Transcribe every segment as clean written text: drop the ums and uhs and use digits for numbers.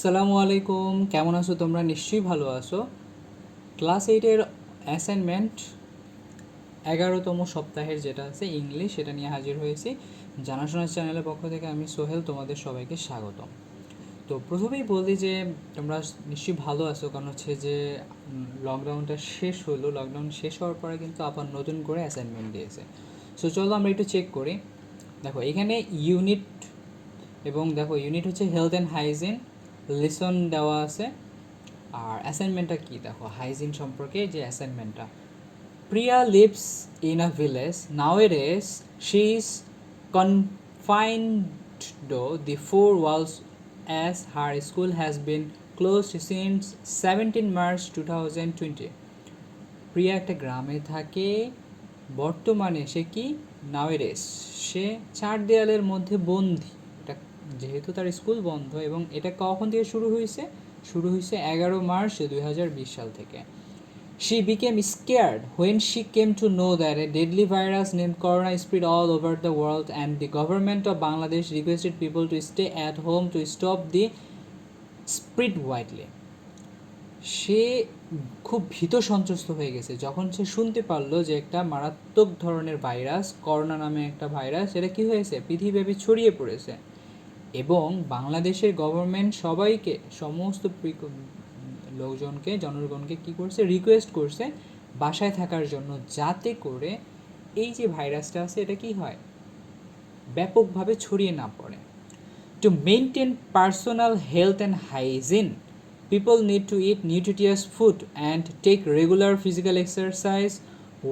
আসসালামু আলাইকুম, কেমন আছো তোমরা? নিশ্চয়ই ভালো আছো। ক্লাস 8-এর অ্যাসাইনমেন্ট 11তম সপ্তাহের যেটা আছে ইংলিশ, সেটা নিয়ে হাজির হয়েছি। জানাশোনা চ্যানেলের পক্ষ থেকে আমি সোহেল, তোমাদের সবাইকে স্বাগতম। তো প্রথমেই বলি যে তোমরা নিশ্চয়ই ভালো আছো, কারণ হচ্ছে যে লকডাউনটা শেষ হলো। লকডাউন শেষ হওয়ার পরে কিন্তু আবার নতুন করে অ্যাসাইনমেন্ট দিয়েছে। সো চলো আমরা একটু চেক করি। দেখো এখানে ইউনিট, এবং দেখো ইউনিট হচ্ছে হেলথ অ্যান্ড হাইজিন, লেসন দেওয়া আছে। আর অ্যাসাইনমেন্টটা কি দেখো, হাইজিন সম্পর্কে যে অ্যাসাইনমেন্টটা। Priya lives in a village nowadays, she is confined the four walls as her school has been closed since 17 March 2020। Priya একটা গ্রামে থাকে, বর্তমানে সে কি নাওএডেজ, সে চার দেয়ালের মধ্যে বন্দী। এটা যেহেতু তার স্কুল বন্ধ, এবং এটা কখন থেকে শুরু হয়েছে 11 মার্চ 2020 সাল থেকে। She became scared when she came to know that a deadly virus named corona spread all over the world, and the government of Bangladesh requested people to stay at home to stop the spread widely. সে খুব ভীত সন্ত্রস্ত হয়ে গেছে যখন সে শুনতে পারলো যে একটা মারাত্মক ধরনের ভাইরাস, করোনা নামে একটা ভাইরাস, এটা কি হয়েছে, পৃথিবীব্যাপী ছড়িয়ে পড়েছে। এবং বাংলাদেশের গভর্নমেন্ট সবাইকে, সমস্ত লোকজনকে, জনগণকে কি করছে, রিকোয়েস্ট করছে বাসায় থাকার জন্য, যাতে করে এই যে ভাইরাসটা আছে এটা কি হয়, ব্যাপকভাবে ছড়িয়ে না পড়ে। To maintain personal health and hygiene, people need to eat nutritious food and take regular physical exercise,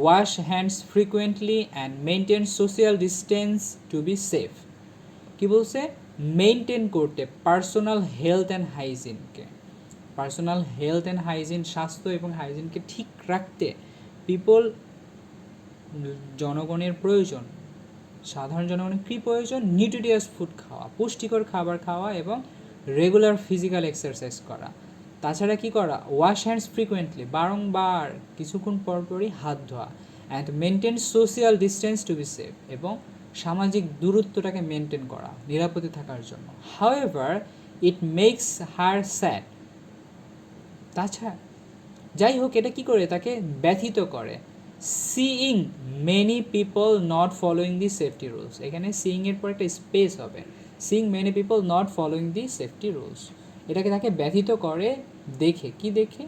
wash hands frequently, and maintain social distance to be safe. কি বলছে? মেনটেন করতে পার্সোনাল হেলথ অ্যান্ড হাইজিনকে, personal health and hygiene, স্বাস্থ্য এবং হাইজিনকে ঠিক রাখতে people, জনগণের প্রয়োজন, সাধারণ জনগণের কী প্রয়োজন? নিউট্রিটিয়াস ফুড খাওয়া, পুষ্টিকর খাবার খাওয়া, এবং রেগুলার ফিজিক্যাল এক্সারসাইজ করা। তাছাড়া কি করা? ওয়াশ হ্যান্ডস ফ্রিকুয়েন্টলি, বারংবার কিছুক্ষণ পরপরই হাত ধোয়া। And maintain social distance to be safe, এবং সামাজিক দূরত্বটাকে মেনটেন করা নিরাপদে থাকার জন্য। However it makes her sad, তাছাড়া যাই হোক, এটা কি করে, তাকে ব্যথিত করে। Seeing many people not following the safety rules, এখানে সিইং এর পর একটা স্পেস হবে। Seeing many people not following the safety rules, এটাকে তাকে ব্যথিত করে দেখে। কি দেখে?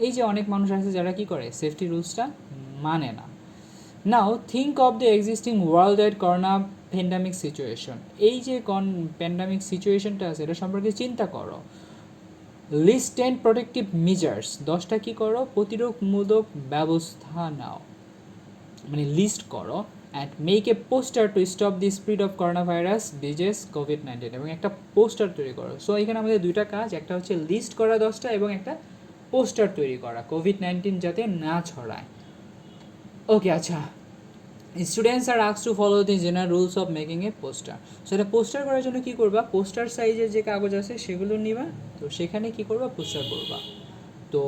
এই যে অনেক মানুষ আছে যারা কি করে, সেফটি রুলসটা মানে না। Now think of the existing world wide corona pandemic situation, এই যে প্যান্ডামিক সিচুয়েশনটা আছে এটা সম্পর্কে চিন্তা করো। লিস্ট 10 প্রোটেক্টিভ মেজার্স, 10টা কী করো, প্রতিরোধমূলক ব্যবস্থা নাও, মানে লিস্ট করো। And make a poster to stop the spread of corona virus disease কোভিড-19, এবং একটা পোস্টার তৈরি করো। সো এখানে আমাদের দুইটা কাজ, একটা হচ্ছে লিস্ট করা 10টা, এবং একটা পোস্টার তৈরি করা, কোভিড-19 যাতে না ছড়ায়। ওকে, আচ্ছা, students are asked to follow the general rules of making a poster. So এটা পোস্টার করার জন্য কী করবা, পোস্টার সাইজের যে কাগজ আছে সেগুলো নিবা, তো সেখানে কী করবা, পোস্টার করবা। তো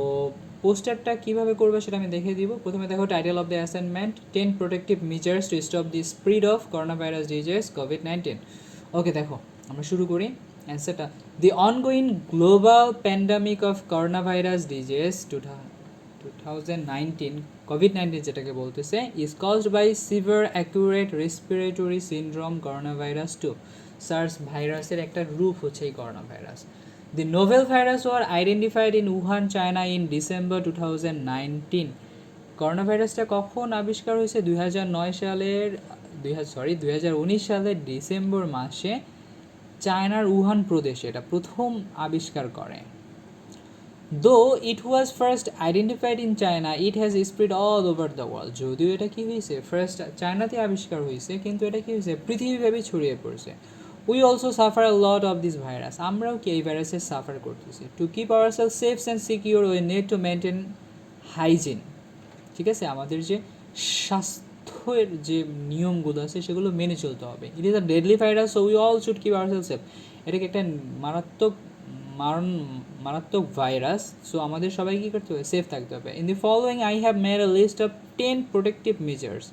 পোস্টারটা কীভাবে করবে সেটা আমি দেখিয়ে দিব। প্রথমে দেখো title of the assignment, 10 protective measures to stop the spread of corona virus disease কোভিড-19। ওকে, দেখো আমরা শুরু করি অ্যান্সারটা। The ongoing global pandemic of corona virus disease 2019, কোভিড-19 যেটাকে বলতেছে, is caused by severe accurate respiratory syndrome corona virus 2। SARS ভাইরাসের একটা রূপ হচ্ছে এই corona virus. The novel virus was identified in Wuhan, China in December 2019. Corona ভাইরাসটা কখন আবিষ্কার হয়েছে? 2019 সালের ডিসেম্বর মাসে চায়নার উহান প্রদেশে এটা প্রথম আবিষ্কার করে। Though it was first identified in China, it has spread all over the world. যদিও এটা কি হয়েছে, ফার্স্ট চায়নাতে আবিষ্কার হয়েছে, কিন্তু এটা কি হয়েছে, পৃথিবীব্যাপী ছড়িয়ে পড়ছে। We also suffer a lot of this virus, আমরাও কি এই ভাইরাসের সাফার করতেছি। To keep our self safe and secure we need to maintain hygiene, ঠিক আছে, আমাদের যে স্বাস্থ্যের যে নিয়মগুলো আছে সেগুলো মেনে চলতে হবে। It is a deadly virus, so we all should keep our self safe, এটাকে একটা মারাত্মক ভাইরাস, সো আমাদের সবাই কী করতে হবে, সেফ থাকতে হবে। In the following I have made a list of 10 protective measures,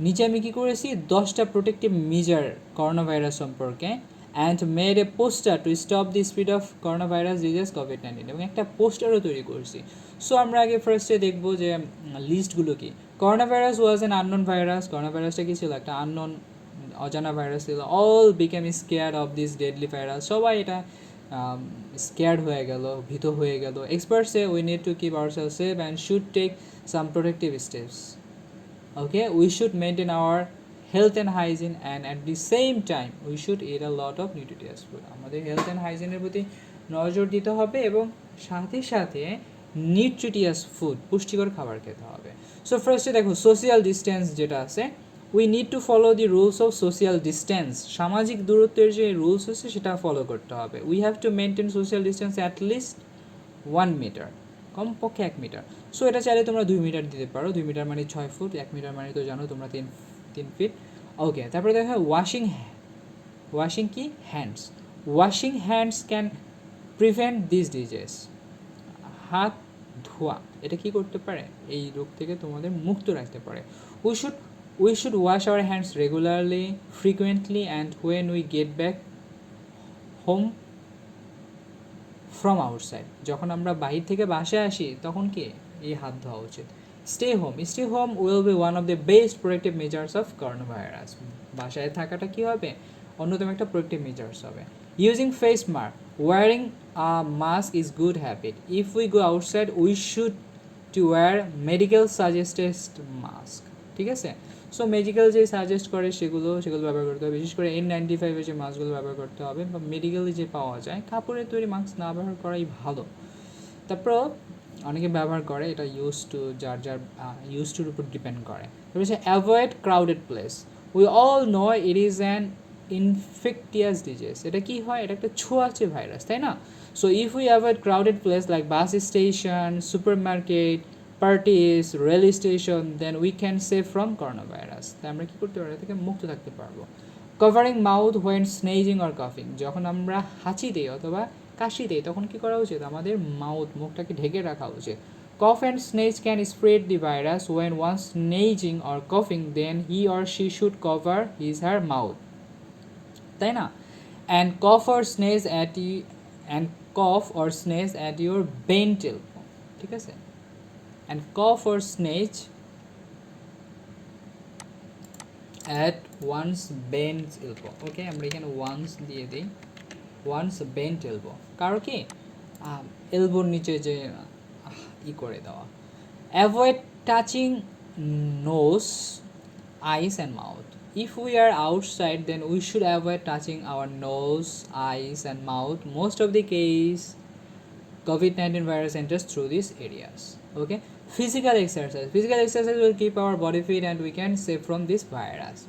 নিচে আমি কী করেছি, 10টা প্রোটেক্টিভ মেজার করোনা ভাইরাস সম্পর্কে। And made a poster to stop the spread of corona virus disease কোভিড-19, এবং একটা পোস্টারও তৈরি করছি। সো আমরা আগে ফার্স্টে দেখবো যে লিস্টগুলো কি। Corona virus was an unknown virus. Corona ভাইরাসটা কি ছিল? একটা আননোন, অজানা ভাইরাস ছিল। All became scared of this deadly virus. সবাই এটা স্কেয়ার্ড হয়ে গেল, ভীত হয়ে গেল। Experts say we need to keep ourselves safe and should take some protective steps. Okay, we should maintain our health and hygiene and at the same time we should eat a lot of nutritious food. আমাদের health and হাইজিনের প্রতি নজর দিতে হবে এবং সাথে সাথে নিউট্রিটিয়াস food, পুষ্টিকর খাবার খেতে হবে। সো ফার্স্টে দেখো সোশিয়াল ডিস্টেন্স যেটা আছে, we need to follow the rules of social distance. সামাজিক দূরত্বের যে রুলস আছে সেটা ফলো করতে হবে। We have to maintain social distance at least 1 metre, কমপক্ষে 1 মিটার। সো এটা চাইলে তোমরা 2 মিটার দিতে পারো। 2 মিটার মানে 6 ফুট, 1 মিটার মানে তো জানো তোমরা 3 ফিট। ওকে, তারপরে দেখো ওয়াশিং কি? Hands. Washing hands can prevent this disease. হাত ধোয়া এটা কি করতে পারে? এই রোগ থেকে তোমাদের মুক্ত রাখতে পারে। We should wash our hands regularly, frequently and when we get back home from outside. যখন আমরা বাহির থেকে বাসায় আসি তখন কি এই হাত ধোয়া উচিত। Stay home will be one of the best protective measures of corona virus. বাসায় থাকাটা কি হবে? অন্যতম একটা প্রোটেক্টিভ মেজার্স হবে। Using face mask, wearing a mask is good habit. If we go outside we should to wear medical suggested mask. ঠিক আছে, so medical যে সাজেস্ট করে সেগুলো ব্যবহার করতে হবে। বিশেষ করে N95 যে মাস্কগুলো ব্যবহার করতে হবে, বা মেডিকেলি যে পাওয়া যায় কাপড়ের তৈরি মাস্ক না ব্যবহার করাই ভালো। তারপর অনেকে ব্যবহার করে, এটা যার ইউজ টুর উপর ডিপেন্ড করে। তারপর হচ্ছে avoid crowded place. We all know it is an infectious disease. এটা কি হয়? এটা একটা ছোঁয়াচে ভাইরাস, তাই না? So if we avoid crowded place like bus station, super market, parties, rail station, then we can save from corona virus. তাই আমরা কী করতে পারবো? এটা থেকে মুক্ত থাকতে পারবো। Covering mouth when sneezing or কাফিং। যখন আমরা হাঁচি দিই অথবা কাশি দিই তখন কী করা উচিত? আমাদের মুখটাকে ঢেকে রাখা উচিত। Cough and sneeze can spread the virus. When one sneezing or কফিং then he or she should cover his her mouth, তাই না? And cough or sneeze at your bent elbow. ঠিক আছে, and cough or sneeze at one's bent elbow. Okay, আমরা এখানে once দিয়ে দিই, once bent elbow. কারো কি এলবোর নিচে যে করে দেওয়া। Avoid touching nose, eyes and mouth. If we are outside then we should avoid touching our nose, eyes and mouth. Most of the case COVID-19 virus enters through these areas. Okay, physical exercise will keep our body fit and we can save from this virus.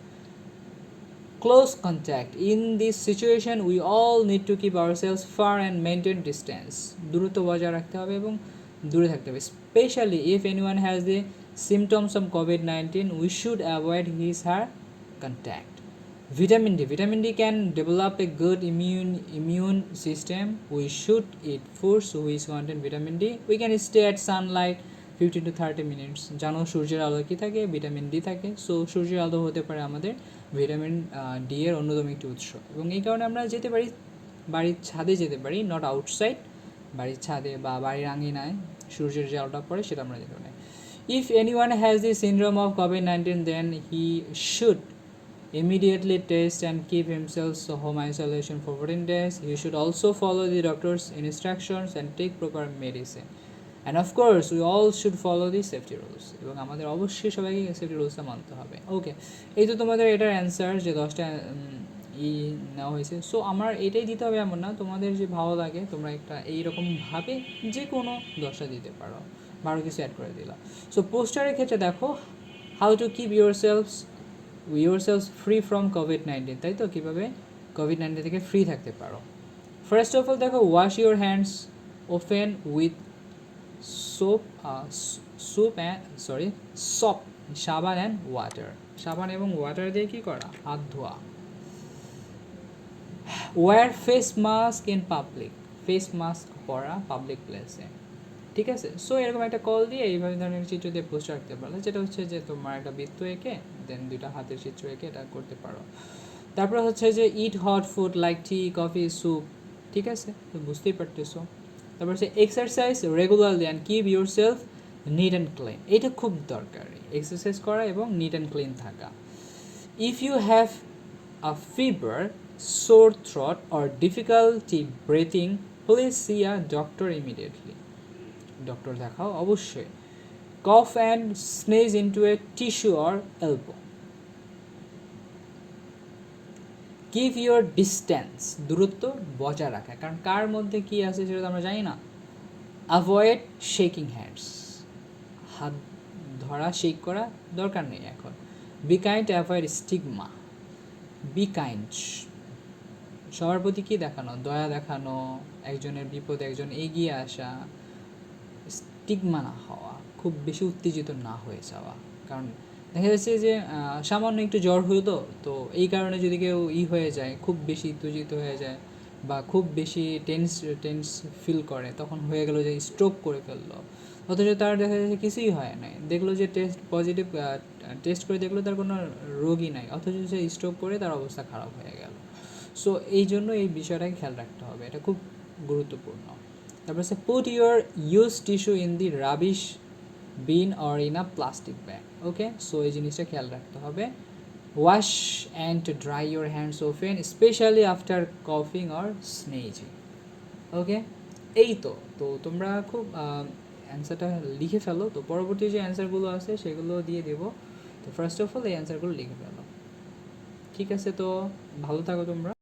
Close contact, in this situation we all need to keep ourselves far and maintain distance. দূরত্ব বজায় রাখতে হবে এবং দূরে থাকতে হবে। Especially if anyone has the symptoms of COVID-19 we should avoid his her contact. Vitamin D can develop a good immune system. We should eat foods which contain vitamin D. We can stay at sunlight 15 to 30 minutes. জানো সূর্যের আলো কি থাকে? Vitamin D থাকে। So সূর্যের আলো হতে পারে আমাদের ভিটামিন ডি এর অন্যতম একটি উৎস, এবং এই কারণে আমরা যেতে পারি, বাড়ির ছাদে যেতে পারি, নট আউটসাইড। বাড়ির ছাদে বা বাড়ির আঙিনায় সূর্যের যে আলোটা পড়ে সেটা আমরা যেতে পারি। If anyone has the syndrome of COVID-19 then he should immediately test and keep himself home isolation for 14 days. He should also follow the doctor's instructions and take proper medicine. And of course we all should follow the safety rules. এবং আমাদের অবশ্যই সবাইকে safety রুলসটা মানতে হবে। ওকে, এই তো তোমাদের এটার অ্যান্সার যে 10টা নেওয়া হয়েছে। সো আমার এটাই দিতে হবে এমন না, তোমাদের যে ভালো লাগে তোমরা একটা এইরকমভাবে যে কোনো 10টা দিতে পারো, বারো কিছু অ্যাড করে দিলাম। সো পোস্টারের ক্ষেত্রে দেখো, how to keep yourselves free from COVID-19, তাই তো? কীভাবে COVID-19 থেকে ফ্রি থাকতে পারো। ফার্স্ট অফ অল দেখো, wash your hands open with সাবান অ্যান্ড ওয়াটার। সাবান এবং ওয়াটার দিয়ে কী করা? হাত ধোয়া। Wear face mask in public, face mask পরা পাবলিক প্লেসে। ঠিক আছে, সো এরকম একটা কল দিয়ে এইভাবে ধরনের চিত্র দিয়ে পোস্ট রাখতে পারো, যেটা হচ্ছে যে তোমার একটা বৃত্ত এঁকে দেন 2টা হাতের চিত্র এঁকে এটা করতে পারো। তারপরে হচ্ছে যে eat hot food like tea coffee soup, ঠিক আছে, তো বুঝতেই পারতেছো। তারপর হচ্ছে exercise regularly and keep yourself neat and clean, এটা খুব দরকারি, এক্সারসাইজ করা এবং নিট অ্যান্ড ক্লিন থাকা। If you have a fever, sore throat or difficulty breathing, please see a doctor immediately, doctor দেখাও অবশ্যই। Cough and sneeze into a tissue or elbow. Keep your distance, দূরত্ব বজায় রাখা, কারণ কার মধ্যে কী আছে সেটা তো আমরা জানি না। অ্যাভয়েড শেকিং হ্যান্ডস, হাত ধরা শেক করা দরকার নেই এখন। Be kind, avoid stigma, be kind, সবার প্রতি কী দেখানো, দয়া দেখানো, একজনের বিপদে একজন এগিয়ে আসা, স্টিগমা না হওয়া, খুব বেশি উত্তেজিত না হয়ে যাওয়া। কারণ দেখা যাচ্ছে যে সামান্য একটু জ্বর হলো, তো এই কারণে যদি কেউ হয়ে যায়, খুব বেশি উত্তেজিত হয়ে যায় বা খুব বেশি টেন্স ফিল করে, তখন হয়ে গেল যে স্ট্রোক করে ফেললো, অথচ তার দেখা যাচ্ছে কিছুই হয় নাই, দেখলো যে টেস্ট পজিটিভ, টেস্ট করে দেখলো তার কোনো রোগই নাই, অথচ সে স্ট্রোক করে তার অবস্থা খারাপ হয়ে গেল। সো এই জন্য এই বিষয়টাকে খেয়াল রাখতে হবে, এটা খুব গুরুত্বপূর্ণ। তারপর হচ্ছে put your use tissue in the rubbish bin or in a plastic bag, okay. So এই জিনিসটা খেয়াল রাখতে হবে। Wash and dry your hands often, specially after কফিং অর স্নেজিং, ওকে। এই তো তো তোমরা খুব অ্যান্সারটা লিখে ফেলো, তো পরবর্তী যে অ্যান্সারগুলো আছে সেগুলো দিয়ে দেবো। তো ফার্স্ট অফ অল এই অ্যান্সারগুলো লিখে ফেলো, ঠিক আছে। তো ভালো থাকো তোমরা।